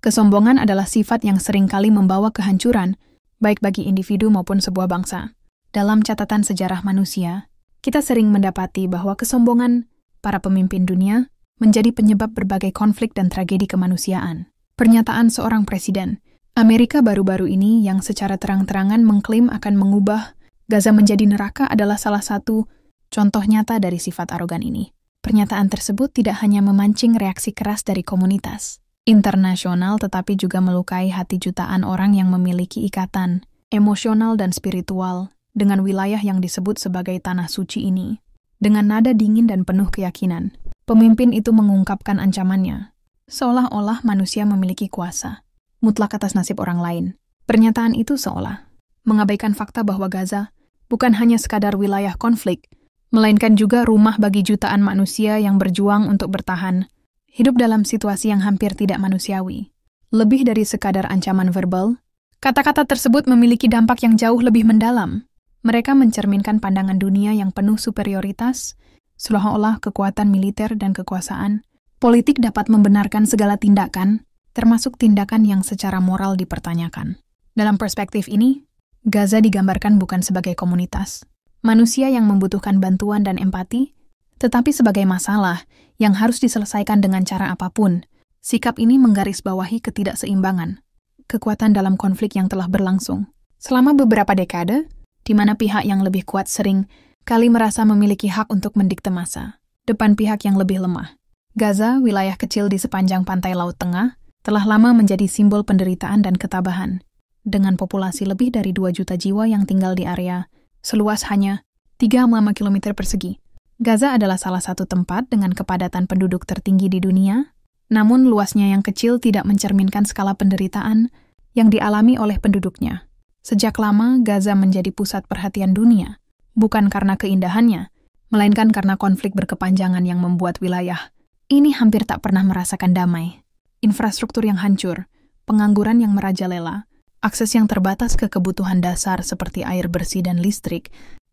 Kesombongan adalah sifat yang seringkali membawa kehancuran, baik bagi individu maupun sebuah bangsa. Dalam catatan sejarah manusia, kita sering mendapati bahwa kesombongan para pemimpin dunia menjadi penyebab berbagai konflik dan tragedi kemanusiaan. Pernyataan seorang presiden Amerika baru-baru ini yang secara terang-terangan mengklaim akan mengubah Gaza menjadi neraka adalah salah satu contoh nyata dari sifat arogan ini. Pernyataan tersebut tidak hanya memancing reaksi keras dari komunitas internasional, tetapi juga melukai hati jutaan orang yang memiliki ikatan emosional dan spiritual dengan wilayah yang disebut sebagai Tanah Suci ini. Dengan nada dingin dan penuh keyakinan, pemimpin itu mengungkapkan ancamannya, seolah-olah manusia memiliki kuasa mutlak atas nasib orang lain. Pernyataan itu seolah mengabaikan fakta bahwa Gaza bukan hanya sekadar wilayah konflik, melainkan juga rumah bagi jutaan manusia yang berjuang untuk bertahan, hidup dalam situasi yang hampir tidak manusiawi. Lebih dari sekadar ancaman verbal, kata-kata tersebut memiliki dampak yang jauh lebih mendalam. Mereka mencerminkan pandangan dunia yang penuh superioritas, seolah-olah kekuatan militer dan kekuasaan politik dapat membenarkan segala tindakan, termasuk tindakan yang secara moral dipertanyakan. Dalam perspektif ini, Gaza digambarkan bukan sebagai komunitas manusia yang membutuhkan bantuan dan empati, tetapi sebagai masalah yang harus diselesaikan dengan cara apapun. Sikap ini menggarisbawahi ketidakseimbangan kekuatan dalam konflik yang telah berlangsung selama beberapa dekade, di mana pihak yang lebih kuat sering kali merasa memiliki hak untuk mendikte masa depan pihak yang lebih lemah. Gaza, wilayah kecil di sepanjang pantai Laut Tengah, telah lama menjadi simbol penderitaan dan ketabahan. Dengan populasi lebih dari 2 juta jiwa yang tinggal di area seluas hanya 3,5 km persegi. Gaza adalah salah satu tempat dengan kepadatan penduduk tertinggi di dunia, namun luasnya yang kecil tidak mencerminkan skala penderitaan yang dialami oleh penduduknya. Sejak lama, Gaza menjadi pusat perhatian dunia, bukan karena keindahannya, melainkan karena konflik berkepanjangan yang membuat wilayah ini hampir tak pernah merasakan damai. Infrastruktur yang hancur, pengangguran yang merajalela, akses yang terbatas ke kebutuhan dasar seperti air bersih dan listrik,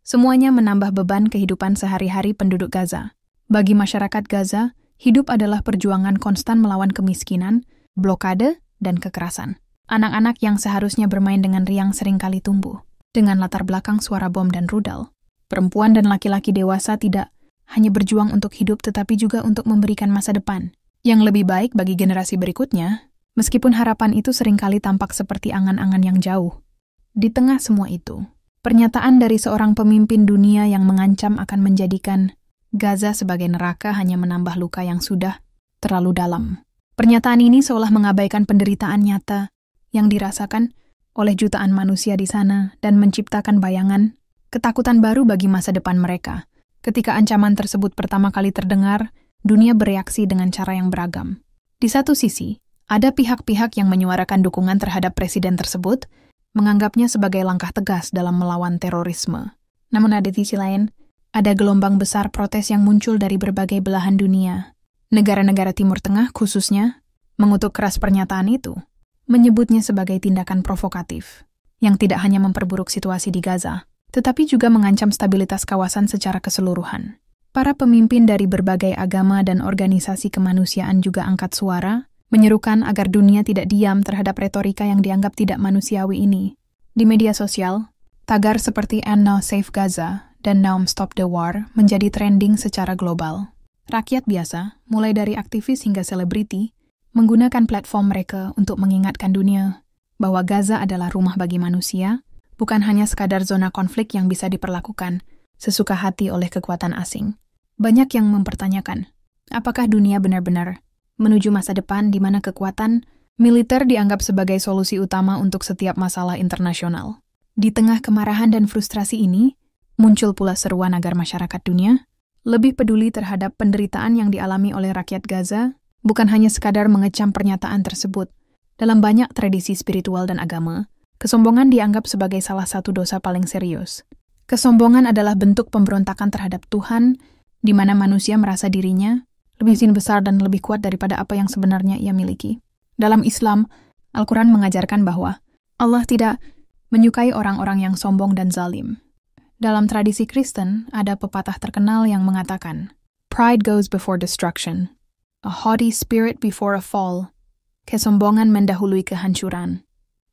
semuanya menambah beban kehidupan sehari-hari penduduk Gaza. Bagi masyarakat Gaza, hidup adalah perjuangan konstan melawan kemiskinan, blokade, dan kekerasan. Anak-anak yang seharusnya bermain dengan riang seringkali tumbuh dengan latar belakang suara bom dan rudal. Perempuan dan laki-laki dewasa tidak hanya berjuang untuk hidup tetapi juga untuk memberikan masa depan yang lebih baik bagi generasi berikutnya, meskipun harapan itu seringkali tampak seperti angan-angan yang jauh. Di tengah semua itu, pernyataan dari seorang pemimpin dunia yang mengancam akan menjadikan Gaza sebagai neraka hanya menambah luka yang sudah terlalu dalam. Pernyataan ini seolah mengabaikan penderitaan nyata yang dirasakan oleh jutaan manusia di sana dan menciptakan bayangan ketakutan baru bagi masa depan mereka. Ketika ancaman tersebut pertama kali terdengar, dunia bereaksi dengan cara yang beragam. Di satu sisi, ada pihak-pihak yang menyuarakan dukungan terhadap presiden tersebut, menganggapnya sebagai langkah tegas dalam melawan terorisme. Namun ada di sisi lain, ada gelombang besar protes yang muncul dari berbagai belahan dunia. Negara-negara Timur Tengah khususnya mengutuk keras pernyataan itu, menyebutnya sebagai tindakan provokatif, yang tidak hanya memperburuk situasi di Gaza, tetapi juga mengancam stabilitas kawasan secara keseluruhan. Para pemimpin dari berbagai agama dan organisasi kemanusiaan juga angkat suara, menyerukan agar dunia tidak diam terhadap retorika yang dianggap tidak manusiawi ini. Di media sosial, tagar seperti "And Now Save Gaza" dan "Now Stop the War" menjadi trending secara global. Rakyat biasa, mulai dari aktivis hingga selebriti, menggunakan platform mereka untuk mengingatkan dunia bahwa Gaza adalah rumah bagi manusia, bukan hanya sekadar zona konflik yang bisa diperlakukan sesuka hati oleh kekuatan asing. Banyak yang mempertanyakan, apakah dunia benar-benar menuju masa depan di mana kekuatan militer dianggap sebagai solusi utama untuk setiap masalah internasional. Di tengah kemarahan dan frustrasi ini, muncul pula seruan agar masyarakat dunia lebih peduli terhadap penderitaan yang dialami oleh rakyat Gaza, bukan hanya sekadar mengecam pernyataan tersebut. Dalam banyak tradisi spiritual dan agama, kesombongan dianggap sebagai salah satu dosa paling serius. Kesombongan adalah bentuk pemberontakan terhadap Tuhan, di mana manusia merasa dirinya lebih besar dan lebih kuat daripada apa yang sebenarnya ia miliki. Dalam Islam, Al-Quran mengajarkan bahwa Allah tidak menyukai orang-orang yang sombong dan zalim. Dalam tradisi Kristen, ada pepatah terkenal yang mengatakan, "Pride goes before destruction, a haughty spirit before a fall Kesombongan mendahului kehancuran.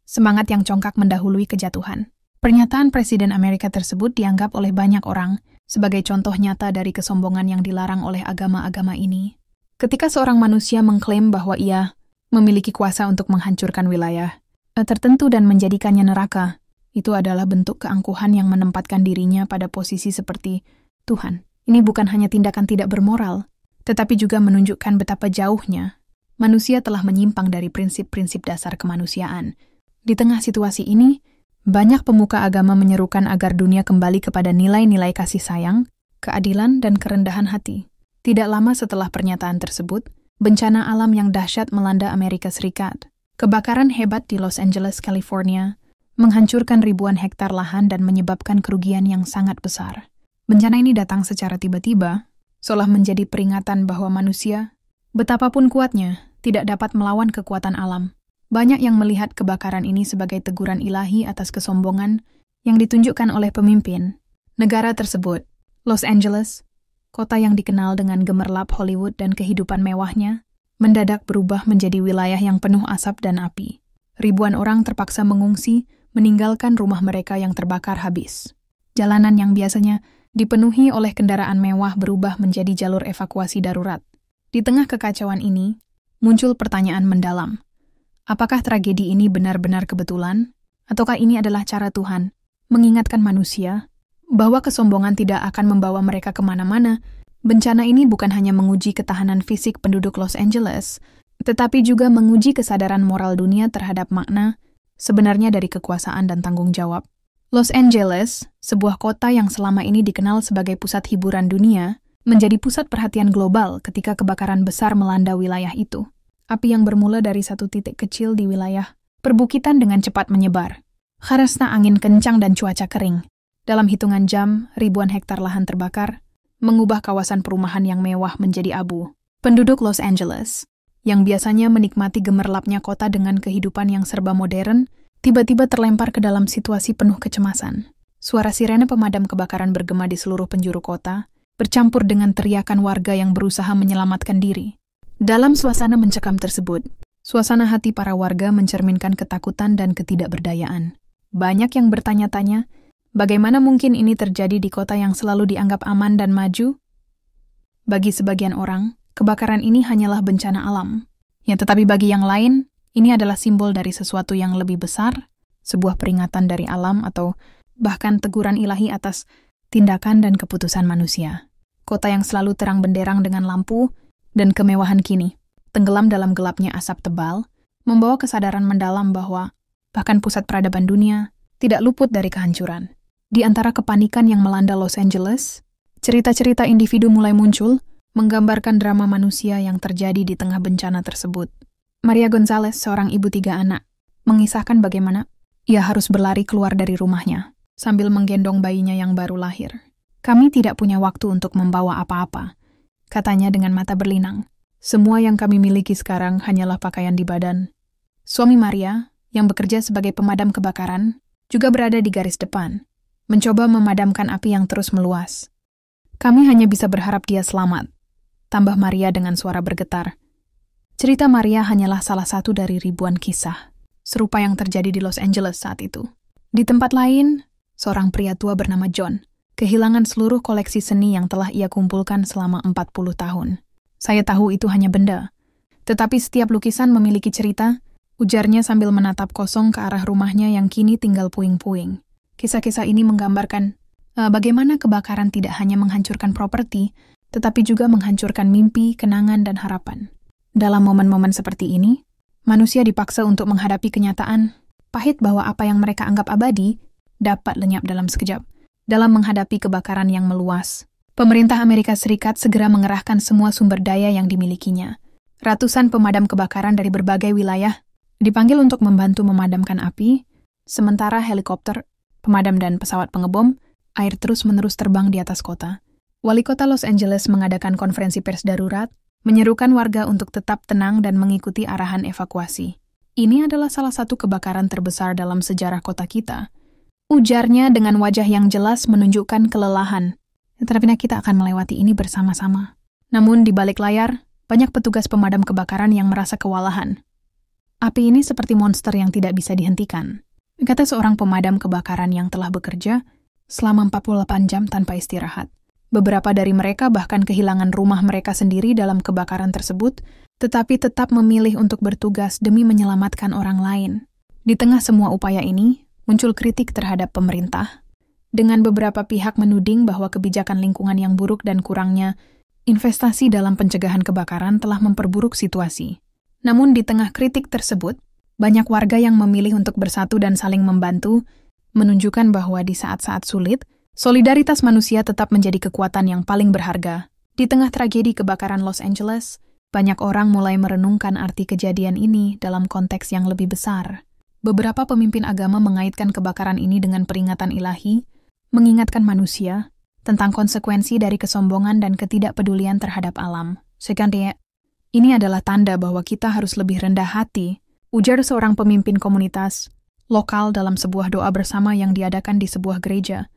Semangat yang congkak mendahului kejatuhan. Pernyataan Presiden Amerika tersebut dianggap oleh banyak orang sebagai contoh nyata dari kesombongan yang dilarang oleh agama-agama ini. Ketika seorang manusia mengklaim bahwa ia memiliki kuasa untuk menghancurkan wilayah tertentu dan menjadikannya neraka, itu adalah bentuk keangkuhan yang menempatkan dirinya pada posisi seperti Tuhan. Ini bukan hanya tindakan tidak bermoral, tetapi juga menunjukkan betapa jauhnya manusia telah menyimpang dari prinsip-prinsip dasar kemanusiaan. Di tengah situasi ini, banyak pemuka agama menyerukan agar dunia kembali kepada nilai-nilai kasih sayang, keadilan, dan kerendahan hati. Tidak lama setelah pernyataan tersebut, bencana alam yang dahsyat melanda Amerika Serikat. Kebakaran hebat di Los Angeles, California, menghancurkan ribuan hektar lahan dan menyebabkan kerugian yang sangat besar. Bencana ini datang secara tiba-tiba, seolah menjadi peringatan bahwa manusia, betapapun kuatnya, tidak dapat melawan kekuatan alam. Banyak yang melihat kebakaran ini sebagai teguran ilahi atas kesombongan yang ditunjukkan oleh pemimpin negara tersebut. Los Angeles, kota yang dikenal dengan gemerlap Hollywood dan kehidupan mewahnya, mendadak berubah menjadi wilayah yang penuh asap dan api. Ribuan orang terpaksa mengungsi, meninggalkan rumah mereka yang terbakar habis. Jalanan yang biasanya dipenuhi oleh kendaraan mewah berubah menjadi jalur evakuasi darurat. Di tengah kekacauan ini, muncul pertanyaan mendalam. Apakah tragedi ini benar-benar kebetulan? Ataukah ini adalah cara Tuhan mengingatkan manusia bahwa kesombongan tidak akan membawa mereka kemana-mana? Bencana ini bukan hanya menguji ketahanan fisik penduduk Los Angeles, tetapi juga menguji kesadaran moral dunia terhadap makna sebenarnya dari kekuasaan dan tanggung jawab. Los Angeles, sebuah kota yang selama ini dikenal sebagai pusat hiburan dunia, menjadi pusat perhatian global ketika kebakaran besar melanda wilayah itu. Api yang bermula dari satu titik kecil di wilayah perbukitan dengan cepat menyebar. Karena angin kencang dan cuaca kering, dalam hitungan jam, ribuan hektar lahan terbakar, mengubah kawasan perumahan yang mewah menjadi abu. Penduduk Los Angeles, yang biasanya menikmati gemerlapnya kota dengan kehidupan yang serba modern, tiba-tiba terlempar ke dalam situasi penuh kecemasan. Suara sirene pemadam kebakaran bergema di seluruh penjuru kota, bercampur dengan teriakan warga yang berusaha menyelamatkan diri. Dalam suasana mencekam tersebut, suasana hati para warga mencerminkan ketakutan dan ketidakberdayaan. Banyak yang bertanya-tanya, bagaimana mungkin ini terjadi di kota yang selalu dianggap aman dan maju? Bagi sebagian orang, kebakaran ini hanyalah bencana alam. Ya, tetapi bagi yang lain, ini adalah simbol dari sesuatu yang lebih besar, sebuah peringatan dari alam atau bahkan teguran ilahi atas tindakan dan keputusan manusia. Kota yang selalu terang benderang dengan lampu dan kemewahan kini, tenggelam dalam gelapnya asap tebal, membawa kesadaran mendalam bahwa bahkan pusat peradaban dunia tidak luput dari kehancuran. Di antara kepanikan yang melanda Los Angeles, cerita-cerita individu mulai muncul, menggambarkan drama manusia yang terjadi di tengah bencana tersebut. Maria Gonzalez, seorang ibu 3 anak, mengisahkan bagaimana ia harus berlari keluar dari rumahnya, sambil menggendong bayinya yang baru lahir. Kami tidak punya waktu untuk membawa apa-apa, katanya dengan mata berlinang. Semua yang kami miliki sekarang hanyalah pakaian di badan. Suami Maria, yang bekerja sebagai pemadam kebakaran, juga berada di garis depan, mencoba memadamkan api yang terus meluas. Kami hanya bisa berharap dia selamat, tambah Maria dengan suara bergetar. Cerita Maria hanyalah salah satu dari ribuan kisah serupa yang terjadi di Los Angeles saat itu. Di tempat lain, seorang pria tua bernama John kehilangan seluruh koleksi seni yang telah ia kumpulkan selama 40 tahun. Saya tahu itu hanya benda, tetapi setiap lukisan memiliki cerita, ujarnya sambil menatap kosong ke arah rumahnya yang kini tinggal puing-puing. Kisah-kisah ini menggambarkan bagaimana kebakaran tidak hanya menghancurkan properti, tetapi juga menghancurkan mimpi, kenangan, dan harapan. Dalam momen-momen seperti ini, manusia dipaksa untuk menghadapi kenyataan pahit bahwa apa yang mereka anggap abadi dapat lenyap dalam sekejap. Dalam menghadapi kebakaran yang meluas, pemerintah Amerika Serikat segera mengerahkan semua sumber daya yang dimilikinya. Ratusan pemadam kebakaran dari berbagai wilayah dipanggil untuk membantu memadamkan api, sementara helikopter, pemadam dan pesawat pengebom, air terus-menerus terbang di atas kota. Wali kota Los Angeles mengadakan konferensi pers darurat, menyerukan warga untuk tetap tenang dan mengikuti arahan evakuasi. Ini adalah salah satu kebakaran terbesar dalam sejarah kota kita. Ujarnya dengan wajah yang jelas menunjukkan kelelahan. Tetapi kita akan melewati ini bersama-sama. Namun di balik layar, banyak petugas pemadam kebakaran yang merasa kewalahan. Api ini seperti monster yang tidak bisa dihentikan, kata seorang pemadam kebakaran yang telah bekerja selama 48 jam tanpa istirahat. Beberapa dari mereka bahkan kehilangan rumah mereka sendiri dalam kebakaran tersebut, tetapi tetap memilih untuk bertugas demi menyelamatkan orang lain. Di tengah semua upaya ini, muncul kritik terhadap pemerintah, dengan beberapa pihak menuding bahwa kebijakan lingkungan yang buruk dan kurangnya investasi dalam pencegahan kebakaran telah memperburuk situasi. Namun di tengah kritik tersebut, banyak warga yang memilih untuk bersatu dan saling membantu, menunjukkan bahwa di saat-saat sulit, solidaritas manusia tetap menjadi kekuatan yang paling berharga. Di tengah tragedi kebakaran Los Angeles, banyak orang mulai merenungkan arti kejadian ini dalam konteks yang lebih besar. Beberapa pemimpin agama mengaitkan kebakaran ini dengan peringatan ilahi, mengingatkan manusia tentang konsekuensi dari kesombongan dan ketidakpedulian terhadap alam. Sekandanya, ini adalah tanda bahwa kita harus lebih rendah hati, ujar seorang pemimpin komunitas lokal dalam sebuah doa bersama yang diadakan di sebuah gereja.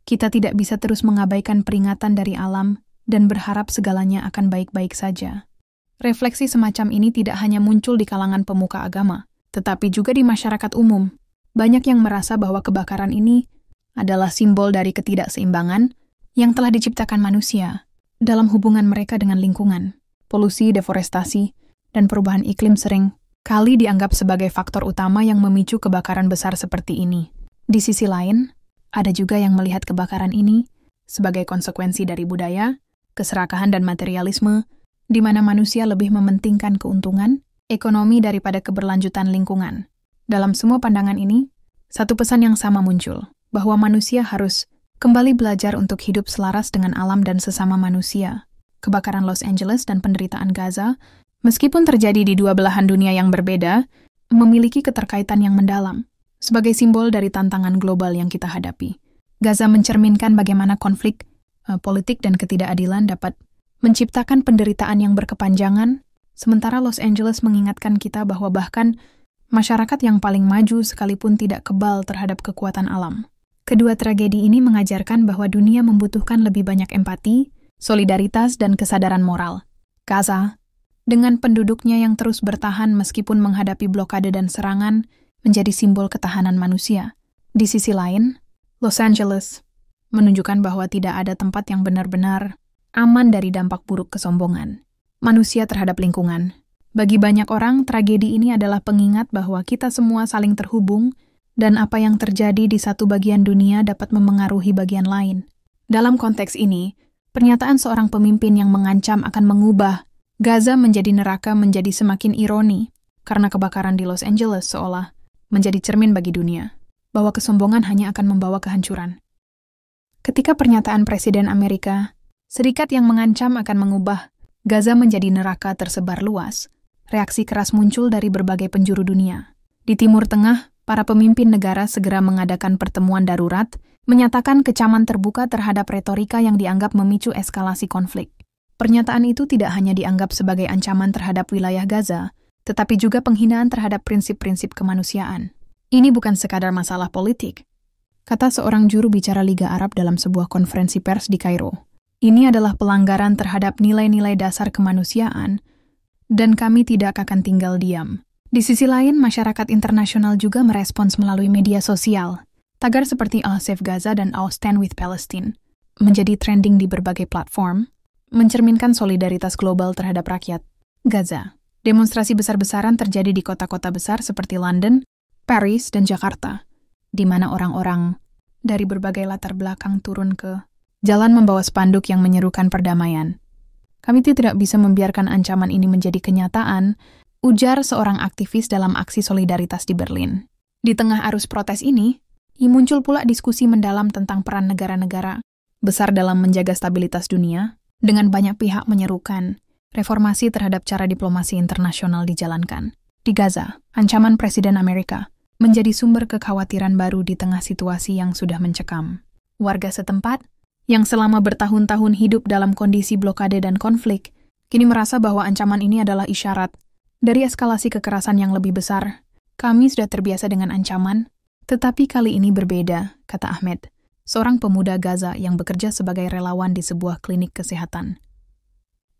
Kita tidak bisa terus mengabaikan peringatan dari alam dan berharap segalanya akan baik-baik saja. Refleksi semacam ini tidak hanya muncul di kalangan pemuka agama, tetapi juga di masyarakat umum. Banyak yang merasa bahwa kebakaran ini adalah simbol dari ketidakseimbangan yang telah diciptakan manusia dalam hubungan mereka dengan lingkungan. Polusi, deforestasi, dan perubahan iklim sering kali dianggap sebagai faktor utama yang memicu kebakaran besar seperti ini. Di sisi lain, ada juga yang melihat kebakaran ini sebagai konsekuensi dari budaya, keserakahan dan materialisme, di mana manusia lebih mementingkan keuntungan ekonomi daripada keberlanjutan lingkungan. Dalam semua pandangan ini, satu pesan yang sama muncul, bahwa manusia harus kembali belajar untuk hidup selaras dengan alam dan sesama manusia. Kebakaran Los Angeles dan penderitaan Gaza, meskipun terjadi di dua belahan dunia yang berbeda, memiliki keterkaitan yang mendalam. Sebagai simbol dari tantangan global yang kita hadapi, Gaza mencerminkan bagaimana konflik politik dan ketidakadilan dapat menciptakan penderitaan yang berkepanjangan, sementara Los Angeles mengingatkan kita bahwa bahkan masyarakat yang paling maju sekalipun tidak kebal terhadap kekuatan alam. Kedua tragedi ini mengajarkan bahwa dunia membutuhkan lebih banyak empati, solidaritas, dan kesadaran moral. Gaza, dengan penduduknya yang terus bertahan meskipun menghadapi blokade dan serangan, menjadi simbol ketahanan manusia. Di sisi lain, Los Angeles menunjukkan bahwa tidak ada tempat yang benar-benar aman dari dampak buruk kesombongan manusia terhadap lingkungan. Bagi banyak orang, tragedi ini adalah pengingat bahwa kita semua saling terhubung dan apa yang terjadi di satu bagian dunia dapat memengaruhi bagian lain. Dalam konteks ini, pernyataan seorang pemimpin yang mengancam akan mengubah Gaza menjadi neraka menjadi semakin ironi, karena kebakaran di Los Angeles seolah menjadi cermin bagi dunia, bahwa kesombongan hanya akan membawa kehancuran. Ketika pernyataan Presiden Amerika Serikat yang mengancam akan mengubah Gaza menjadi neraka tersebar luas, reaksi keras muncul dari berbagai penjuru dunia. Di Timur Tengah, para pemimpin negara segera mengadakan pertemuan darurat, menyatakan kecaman terbuka terhadap retorika yang dianggap memicu eskalasi konflik. Pernyataan itu tidak hanya dianggap sebagai ancaman terhadap wilayah Gaza, tetapi juga penghinaan terhadap prinsip-prinsip kemanusiaan. Ini bukan sekadar masalah politik, kata seorang juru bicara Liga Arab dalam sebuah konferensi pers di Kairo. Ini adalah pelanggaran terhadap nilai-nilai dasar kemanusiaan, dan kami tidak akan tinggal diam. Di sisi lain, masyarakat internasional juga merespons melalui media sosial. Tagar seperti I'll Save Gaza dan I'll Stand with Palestine menjadi trending di berbagai platform, mencerminkan solidaritas global terhadap rakyat Gaza. Demonstrasi besar-besaran terjadi di kota-kota besar seperti London, Paris, dan Jakarta, di mana orang-orang dari berbagai latar belakang turun ke jalan membawa spanduk yang menyerukan perdamaian. Kami tidak bisa membiarkan ancaman ini menjadi kenyataan, ujar seorang aktivis dalam aksi solidaritas di Berlin. Di tengah arus protes ini, muncul pula diskusi mendalam tentang peran negara-negara besar dalam menjaga stabilitas dunia, dengan banyak pihak menyerukan reformasi terhadap cara diplomasi internasional dijalankan. Di Gaza, ancaman Presiden Amerika menjadi sumber kekhawatiran baru di tengah situasi yang sudah mencekam. Warga setempat yang selama bertahun-tahun hidup dalam kondisi blokade dan konflik, kini merasa bahwa ancaman ini adalah isyarat dari eskalasi kekerasan yang lebih besar. Kami sudah terbiasa dengan ancaman, tetapi kali ini berbeda, kata Ahmed, seorang pemuda Gaza yang bekerja sebagai relawan di sebuah klinik kesehatan.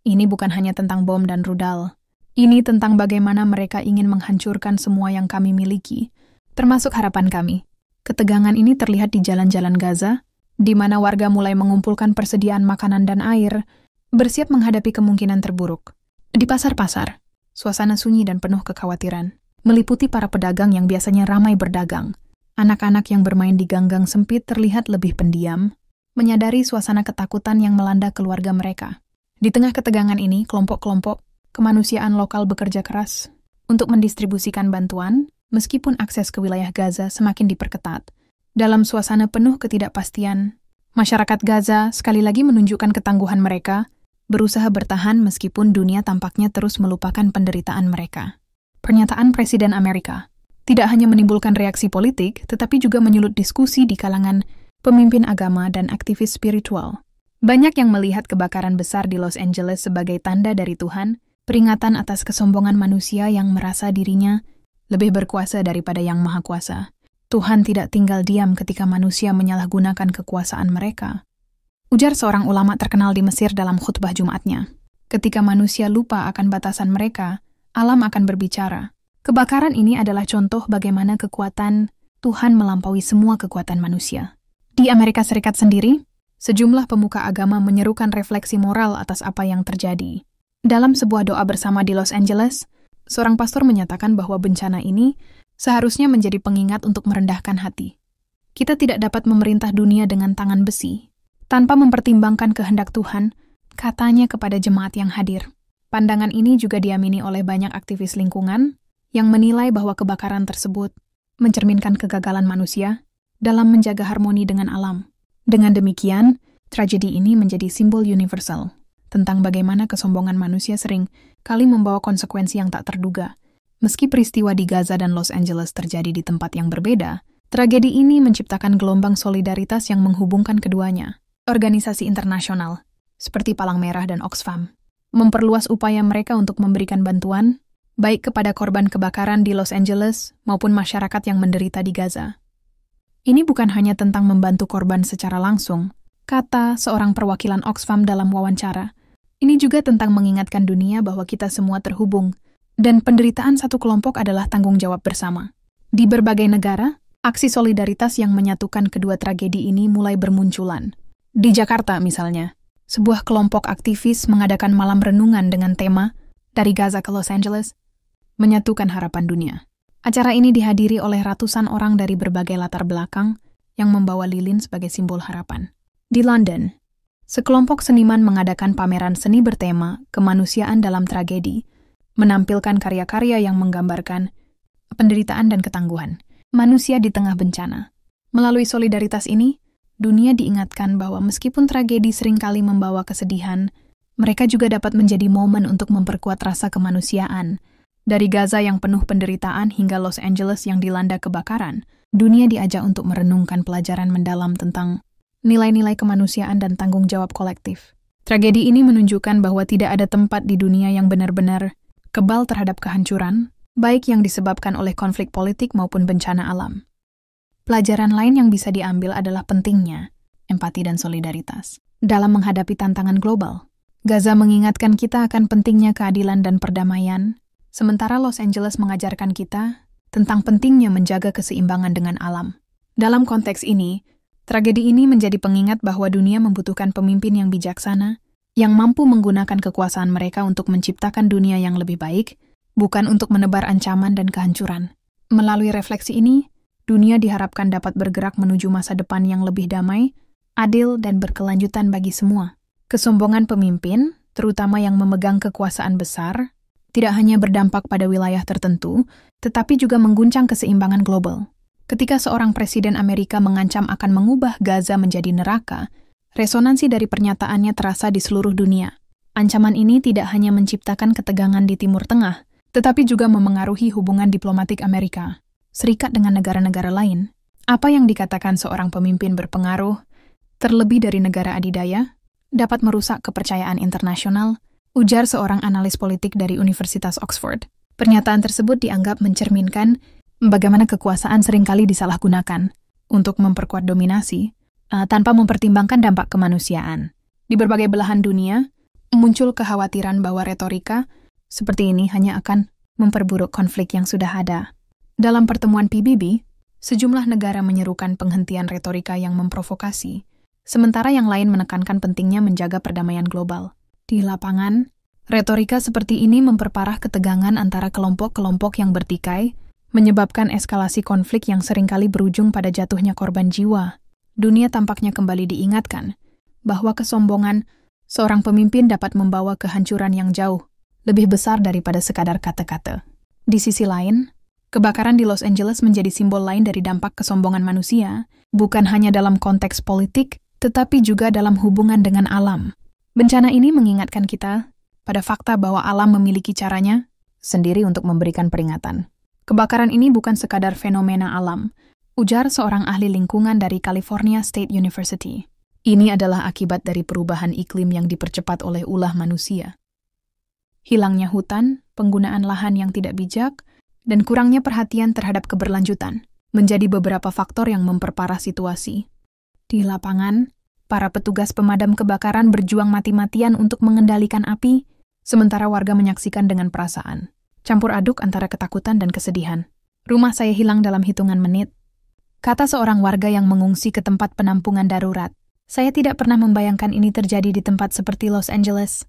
Ini bukan hanya tentang bom dan rudal. Ini tentang bagaimana mereka ingin menghancurkan semua yang kami miliki, termasuk harapan kami. Ketegangan ini terlihat di jalan-jalan Gaza, di mana warga mulai mengumpulkan persediaan makanan dan air, bersiap menghadapi kemungkinan terburuk. Di pasar-pasar, suasana sunyi dan penuh kekhawatiran, meliputi para pedagang yang biasanya ramai berdagang. Anak-anak yang bermain di gang-gang sempit terlihat lebih pendiam, menyadari suasana ketakutan yang melanda keluarga mereka. Di tengah ketegangan ini, kelompok-kelompok kemanusiaan lokal bekerja keras untuk mendistribusikan bantuan, meskipun akses ke wilayah Gaza semakin diperketat. Dalam suasana penuh ketidakpastian, masyarakat Gaza sekali lagi menunjukkan ketangguhan mereka, berusaha bertahan meskipun dunia tampaknya terus melupakan penderitaan mereka. Pernyataan Presiden Amerika tidak hanya menimbulkan reaksi politik, tetapi juga menyulut diskusi di kalangan pemimpin agama dan aktivis spiritual. Banyak yang melihat kebakaran besar di Los Angeles sebagai tanda dari Tuhan, peringatan atas kesombongan manusia yang merasa dirinya lebih berkuasa daripada Yang Maha Kuasa. Tuhan tidak tinggal diam ketika manusia menyalahgunakan kekuasaan mereka. Ujar seorang ulama terkenal di Mesir dalam khutbah Jumatnya. Ketika manusia lupa akan batasan mereka, alam akan berbicara. Kebakaran ini adalah contoh bagaimana kekuatan Tuhan melampaui semua kekuatan manusia. Di Amerika Serikat sendiri, sejumlah pemuka agama menyerukan refleksi moral atas apa yang terjadi. Dalam sebuah doa bersama di Los Angeles, seorang pastor menyatakan bahwa bencana ini seharusnya menjadi pengingat untuk merendahkan hati. Kita tidak dapat memerintah dunia dengan tangan besi, tanpa mempertimbangkan kehendak Tuhan, katanya kepada jemaat yang hadir. Pandangan ini juga diamini oleh banyak aktivis lingkungan yang menilai bahwa kebakaran tersebut mencerminkan kegagalan manusia dalam menjaga harmoni dengan alam. Dengan demikian, tragedi ini menjadi simbol universal tentang bagaimana kesombongan manusia sering kali membawa konsekuensi yang tak terduga. Meski peristiwa di Gaza dan Los Angeles terjadi di tempat yang berbeda, tragedi ini menciptakan gelombang solidaritas yang menghubungkan keduanya. Organisasi internasional, seperti Palang Merah dan Oxfam, memperluas upaya mereka untuk memberikan bantuan, baik kepada korban kebakaran di Los Angeles maupun masyarakat yang menderita di Gaza. Ini bukan hanya tentang membantu korban secara langsung, kata seorang perwakilan Oxfam dalam wawancara. Ini juga tentang mengingatkan dunia bahwa kita semua terhubung, dan penderitaan satu kelompok adalah tanggung jawab bersama. Di berbagai negara, aksi solidaritas yang menyatukan kedua tragedi ini mulai bermunculan. Di Jakarta misalnya, sebuah kelompok aktivis mengadakan malam renungan dengan tema "Dari Gaza ke Los Angeles, Menyatukan Harapan Dunia". Acara ini dihadiri oleh ratusan orang dari berbagai latar belakang yang membawa lilin sebagai simbol harapan. Di London, sekelompok seniman mengadakan pameran seni bertema "Kemanusiaan dalam Tragedi", menampilkan karya-karya yang menggambarkan penderitaan dan ketangguhan manusia di tengah bencana. Melalui solidaritas ini, dunia diingatkan bahwa meskipun tragedi seringkali membawa kesedihan, mereka juga dapat menjadi momen untuk memperkuat rasa kemanusiaan. Dari Gaza yang penuh penderitaan hingga Los Angeles yang dilanda kebakaran, dunia diajak untuk merenungkan pelajaran mendalam tentang nilai-nilai kemanusiaan dan tanggung jawab kolektif. Tragedi ini menunjukkan bahwa tidak ada tempat di dunia yang benar-benar kebal terhadap kehancuran, baik yang disebabkan oleh konflik politik maupun bencana alam. Pelajaran lain yang bisa diambil adalah pentingnya empati dan solidaritas dalam menghadapi tantangan global. Gaza mengingatkan kita akan pentingnya keadilan dan perdamaian, sementara Los Angeles mengajarkan kita tentang pentingnya menjaga keseimbangan dengan alam. Dalam konteks ini, tragedi ini menjadi pengingat bahwa dunia membutuhkan pemimpin yang bijaksana, yang mampu menggunakan kekuasaan mereka untuk menciptakan dunia yang lebih baik, bukan untuk menebar ancaman dan kehancuran. Melalui refleksi ini, dunia diharapkan dapat bergerak menuju masa depan yang lebih damai, adil, dan berkelanjutan bagi semua. Kesombongan pemimpin, terutama yang memegang kekuasaan besar, tidak hanya berdampak pada wilayah tertentu, tetapi juga mengguncang keseimbangan global. Ketika seorang presiden Amerika mengancam akan mengubah Gaza menjadi neraka, resonansi dari pernyataannya terasa di seluruh dunia. Ancaman ini tidak hanya menciptakan ketegangan di Timur Tengah, tetapi juga memengaruhi hubungan diplomatik Amerika Serikat dengan negara-negara lain. Apa yang dikatakan seorang pemimpin berpengaruh, terlebih dari negara adidaya, dapat merusak kepercayaan internasional, ujar seorang analis politik dari Universitas Oxford. Pernyataan tersebut dianggap mencerminkan bagaimana kekuasaan seringkali disalahgunakan untuk memperkuat dominasi, tanpa mempertimbangkan dampak kemanusiaan. Di berbagai belahan dunia, muncul kekhawatiran bahwa retorika Seperti ini hanya akan memperburuk konflik yang sudah ada. Dalam pertemuan PBB, sejumlah negara menyerukan penghentian retorika yang memprovokasi, sementara yang lain menekankan pentingnya menjaga perdamaian global. Di lapangan, retorika seperti ini memperparah ketegangan antara kelompok-kelompok yang bertikai, menyebabkan eskalasi konflik yang seringkali berujung pada jatuhnya korban jiwa. Dunia tampaknya kembali diingatkan bahwa kesombongan seorang pemimpin dapat membawa kehancuran yang jauh lebih besar daripada sekadar kata-kata. Di sisi lain, kebakaran di Los Angeles menjadi simbol lain dari dampak kesombongan manusia, bukan hanya dalam konteks politik, tetapi juga dalam hubungan dengan alam. Bencana ini mengingatkan kita pada fakta bahwa alam memiliki caranya sendiri untuk memberikan peringatan. Kebakaran ini bukan sekadar fenomena alam, ujar seorang ahli lingkungan dari California State University. Ini adalah akibat dari perubahan iklim yang dipercepat oleh ulah manusia. Hilangnya hutan, penggunaan lahan yang tidak bijak, dan kurangnya perhatian terhadap keberlanjutan menjadi beberapa faktor yang memperparah situasi. Di lapangan, para petugas pemadam kebakaran berjuang mati-matian untuk mengendalikan api, sementara warga menyaksikan dengan perasaan campur aduk antara ketakutan dan kesedihan. Rumah saya hilang dalam hitungan menit, kata seorang warga yang mengungsi ke tempat penampungan darurat. Saya tidak pernah membayangkan ini terjadi di tempat seperti Los Angeles.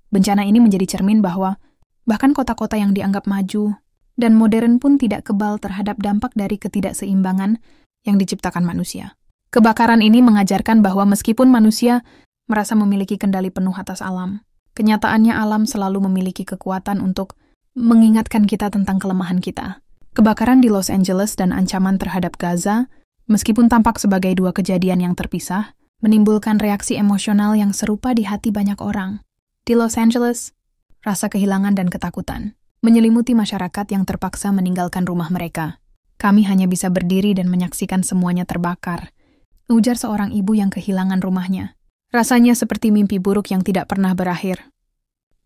Bencana ini menjadi cermin bahwa bahkan kota-kota yang dianggap maju dan modern pun tidak kebal terhadap dampak dari ketidakseimbangan yang diciptakan manusia. Kebakaran ini mengajarkan bahwa meskipun manusia merasa memiliki kendali penuh atas alam, kenyataannya alam selalu memiliki kekuatan untuk mengingatkan kita tentang kelemahan kita. Kebakaran di Los Angeles dan ancaman terhadap Gaza, meskipun tampak sebagai dua kejadian yang terpisah, menimbulkan reaksi emosional yang serupa di hati banyak orang. Di Los Angeles, rasa kehilangan dan ketakutan menyelimuti masyarakat yang terpaksa meninggalkan rumah mereka. Kami hanya bisa berdiri dan menyaksikan semuanya terbakar, ujar seorang ibu yang kehilangan rumahnya. Rasanya seperti mimpi buruk yang tidak pernah berakhir.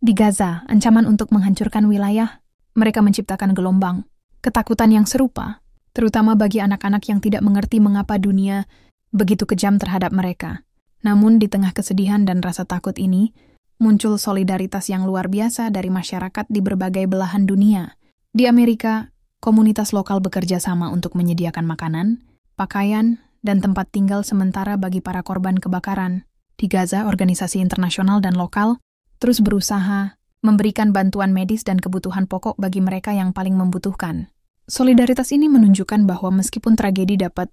Di Gaza, ancaman untuk menghancurkan wilayah, mereka menciptakan gelombang ketakutan yang serupa, terutama bagi anak-anak yang tidak mengerti mengapa dunia begitu kejam terhadap mereka. Namun di tengah kesedihan dan rasa takut ini, muncul solidaritas yang luar biasa dari masyarakat di berbagai belahan dunia. Di Amerika, komunitas lokal bekerja sama untuk menyediakan makanan, pakaian, dan tempat tinggal sementara bagi para korban kebakaran. Di Gaza, organisasi internasional dan lokal terus berusaha memberikan bantuan medis dan kebutuhan pokok bagi mereka yang paling membutuhkan. Solidaritas ini menunjukkan bahwa meskipun tragedi dapat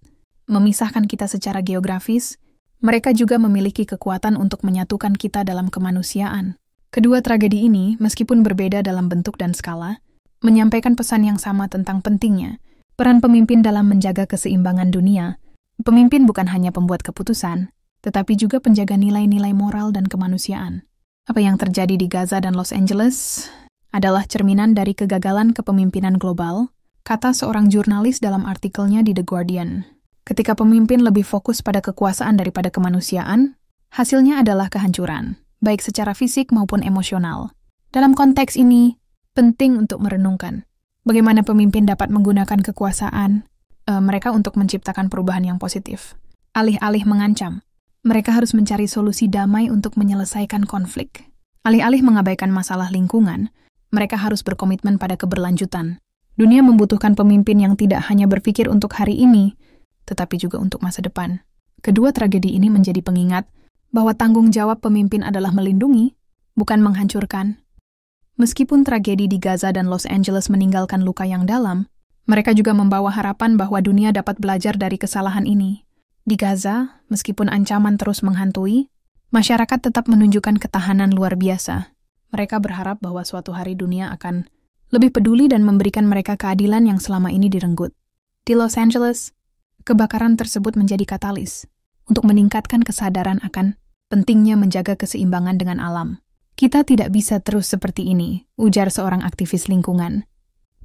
memisahkan kita secara geografis, mereka juga memiliki kekuatan untuk menyatukan kita dalam kemanusiaan. Kedua tragedi ini, meskipun berbeda dalam bentuk dan skala, menyampaikan pesan yang sama tentang pentingnya peran pemimpin dalam menjaga keseimbangan dunia. Pemimpin bukan hanya pembuat keputusan, tetapi juga penjaga nilai-nilai moral dan kemanusiaan. Apa yang terjadi di Gaza dan Los Angeles adalah cerminan dari kegagalan kepemimpinan global, kata seorang jurnalis dalam artikelnya di The Guardian. Ketika pemimpin lebih fokus pada kekuasaan daripada kemanusiaan, hasilnya adalah kehancuran, baik secara fisik maupun emosional. Dalam konteks ini, penting untuk merenungkan bagaimana pemimpin dapat menggunakan kekuasaan mereka untuk menciptakan perubahan yang positif. Alih-alih mengancam, mereka harus mencari solusi damai untuk menyelesaikan konflik. Alih-alih mengabaikan masalah lingkungan, mereka harus berkomitmen pada keberlanjutan. Dunia membutuhkan pemimpin yang tidak hanya berpikir untuk hari ini, tetapi juga untuk masa depan. Kedua tragedi ini menjadi pengingat bahwa tanggung jawab pemimpin adalah melindungi, bukan menghancurkan. Meskipun tragedi di Gaza dan Los Angeles meninggalkan luka yang dalam, mereka juga membawa harapan bahwa dunia dapat belajar dari kesalahan ini. Di Gaza, meskipun ancaman terus menghantui, masyarakat tetap menunjukkan ketahanan luar biasa. Mereka berharap bahwa suatu hari dunia akan lebih peduli dan memberikan mereka keadilan yang selama ini direnggut. Di Los Angeles, kebakaran tersebut menjadi katalis untuk meningkatkan kesadaran akan pentingnya menjaga keseimbangan dengan alam. Kita tidak bisa terus seperti ini, ujar seorang aktivis lingkungan.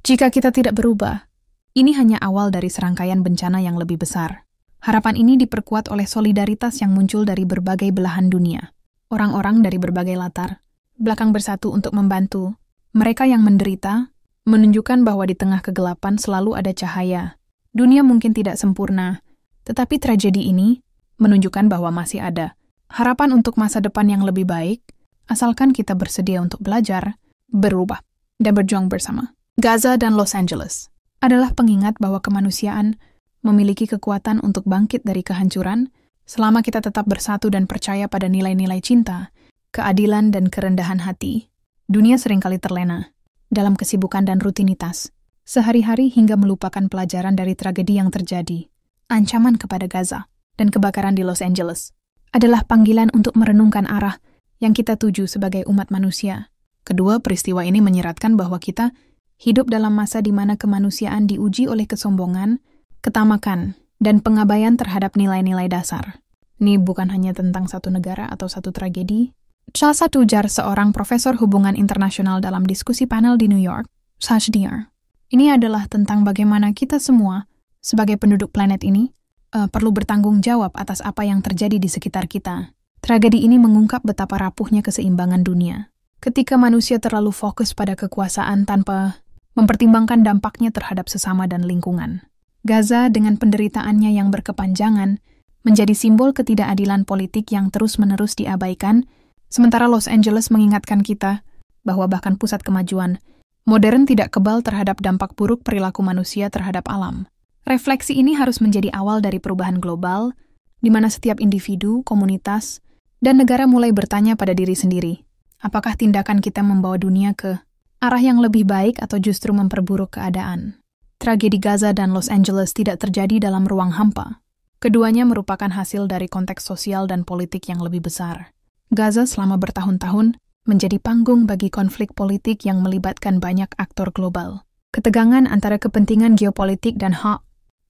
Jika kita tidak berubah, ini hanya awal dari serangkaian bencana yang lebih besar. Harapan ini diperkuat oleh solidaritas yang muncul dari berbagai belahan dunia. Orang-orang dari berbagai latar belakang bersatu untuk membantu. Mereka yang menderita menunjukkan bahwa di tengah kegelapan selalu ada cahaya. Dunia mungkin tidak sempurna, tetapi tragedi ini menunjukkan bahwa masih ada harapan untuk masa depan yang lebih baik, asalkan kita bersedia untuk belajar berubah, dan berjuang bersama. Gaza dan Los Angeles adalah pengingat bahwa kemanusiaan memiliki kekuatan untuk bangkit dari kehancuran selama kita tetap bersatu dan percaya pada nilai-nilai cinta, keadilan, dan kerendahan hati. Dunia seringkali terlena dalam kesibukan dan rutinitas, sehari-hari hingga melupakan pelajaran dari tragedi yang terjadi. Ancaman kepada Gaza dan kebakaran di Los Angeles adalah panggilan untuk merenungkan arah yang kita tuju sebagai umat manusia. Kedua peristiwa ini menyeratkan bahwa kita hidup dalam masa di mana kemanusiaan diuji oleh kesombongan, ketamakan, dan pengabaian terhadap nilai-nilai dasar. Ini bukan hanya tentang satu negara atau satu tragedi. Salah satu ujar seorang profesor hubungan internasional dalam diskusi panel di New York, Sashdiar. Ini adalah tentang bagaimana kita semua, sebagai penduduk planet ini, perlu bertanggung jawab atas apa yang terjadi di sekitar kita. Tragedi ini mengungkap betapa rapuhnya keseimbangan dunia. Ketika manusia terlalu fokus pada kekuasaan tanpa mempertimbangkan dampaknya terhadap sesama dan lingkungan. Gaza dengan penderitaannya yang berkepanjangan menjadi simbol ketidakadilan politik yang terus-menerus diabaikan, sementara Los Angeles mengingatkan kita bahwa bahkan pusat kemajuan modern tidak kebal terhadap dampak buruk perilaku manusia terhadap alam. Refleksi ini harus menjadi awal dari perubahan global, di mana setiap individu, komunitas, dan negara mulai bertanya pada diri sendiri, apakah tindakan kita membawa dunia ke arah yang lebih baik atau justru memperburuk keadaan. Tragedi Gaza dan Los Angeles tidak terjadi dalam ruang hampa. Keduanya merupakan hasil dari konteks sosial dan politik yang lebih besar. Gaza selama bertahun-tahun menjadi panggung bagi konflik politik yang melibatkan banyak aktor global. Ketegangan antara kepentingan geopolitik dan hak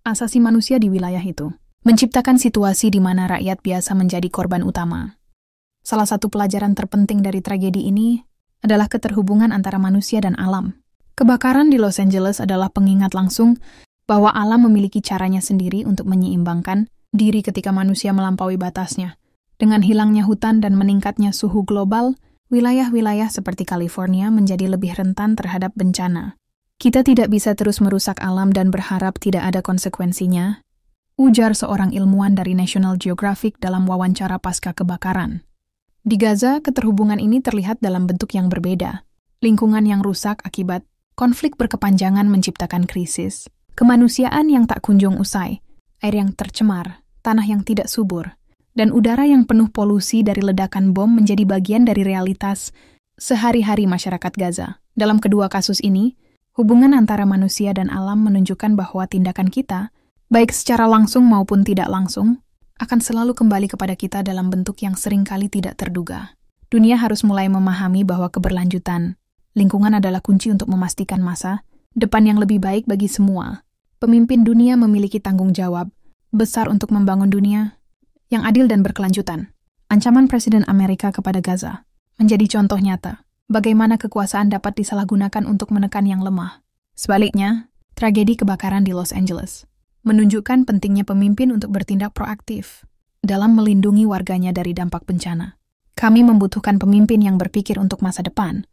asasi manusia di wilayah itu menciptakan situasi di mana rakyat biasa menjadi korban utama. Salah satu pelajaran terpenting dari tragedi ini adalah keterhubungan antara manusia dan alam. Kebakaran di Los Angeles adalah pengingat langsung bahwa alam memiliki caranya sendiri untuk menyeimbangkan diri ketika manusia melampaui batasnya. Dengan hilangnya hutan dan meningkatnya suhu global, wilayah-wilayah seperti California menjadi lebih rentan terhadap bencana. Kita tidak bisa terus merusak alam dan berharap tidak ada konsekuensinya, ujar seorang ilmuwan dari National Geographic dalam wawancara pasca kebakaran. Di Gaza, keterhubungan ini terlihat dalam bentuk yang berbeda. Lingkungan yang rusak akibat konflik berkepanjangan menciptakan krisis, kemanusiaan yang tak kunjung usai, air yang tercemar, tanah yang tidak subur, dan udara yang penuh polusi dari ledakan bom menjadi bagian dari realitas sehari-hari masyarakat Gaza. Dalam kedua kasus ini, hubungan antara manusia dan alam menunjukkan bahwa tindakan kita, baik secara langsung maupun tidak langsung, akan selalu kembali kepada kita dalam bentuk yang seringkali tidak terduga. Dunia harus mulai memahami bahwa keberlanjutan lingkungan adalah kunci untuk memastikan masa depan yang lebih baik bagi semua. Pemimpin dunia memiliki tanggung jawab besar untuk membangun dunia yang adil dan berkelanjutan. Ancaman Presiden Amerika kepada Gaza menjadi contoh nyata bagaimana kekuasaan dapat disalahgunakan untuk menekan yang lemah. Sebaliknya, tragedi kebakaran di Los Angeles menunjukkan pentingnya pemimpin untuk bertindak proaktif dalam melindungi warganya dari dampak bencana. Kami membutuhkan pemimpin yang berpikir untuk masa depan,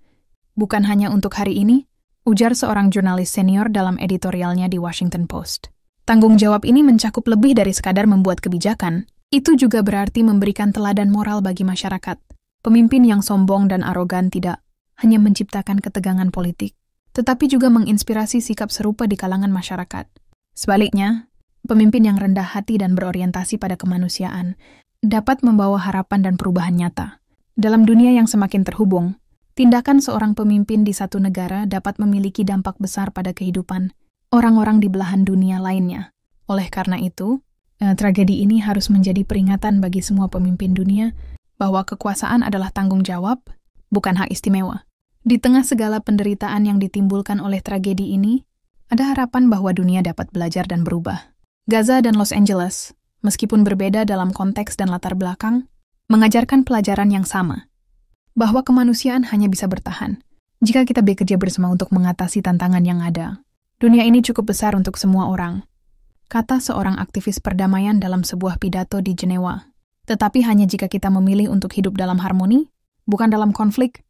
bukan hanya untuk hari ini, ujar seorang jurnalis senior dalam editorialnya di Washington Post. Tanggung jawab ini mencakup lebih dari sekadar membuat kebijakan. Itu juga berarti memberikan teladan moral bagi masyarakat. Pemimpin yang sombong dan arogan tidak hanya menciptakan ketegangan politik, tetapi juga menginspirasi sikap serupa di kalangan masyarakat. Sebaliknya, pemimpin yang rendah hati dan berorientasi pada kemanusiaan dapat membawa harapan dan perubahan nyata. Dalam dunia yang semakin terhubung, tindakan seorang pemimpin di satu negara dapat memiliki dampak besar pada kehidupan orang-orang di belahan dunia lainnya. Oleh karena itu, tragedi ini harus menjadi peringatan bagi semua pemimpin dunia bahwa kekuasaan adalah tanggung jawab, bukan hak istimewa. Di tengah segala penderitaan yang ditimbulkan oleh tragedi ini, ada harapan bahwa dunia dapat belajar dan berubah. Gaza dan Los Angeles, meskipun berbeda dalam konteks dan latar belakang, mengajarkan pelajaran yang sama, bahwa kemanusiaan hanya bisa bertahan jika kita bekerja bersama untuk mengatasi tantangan yang ada. Dunia ini cukup besar untuk semua orang, kata seorang aktivis perdamaian dalam sebuah pidato di Jenewa. Tetapi hanya jika kita memilih untuk hidup dalam harmoni, bukan dalam konflik,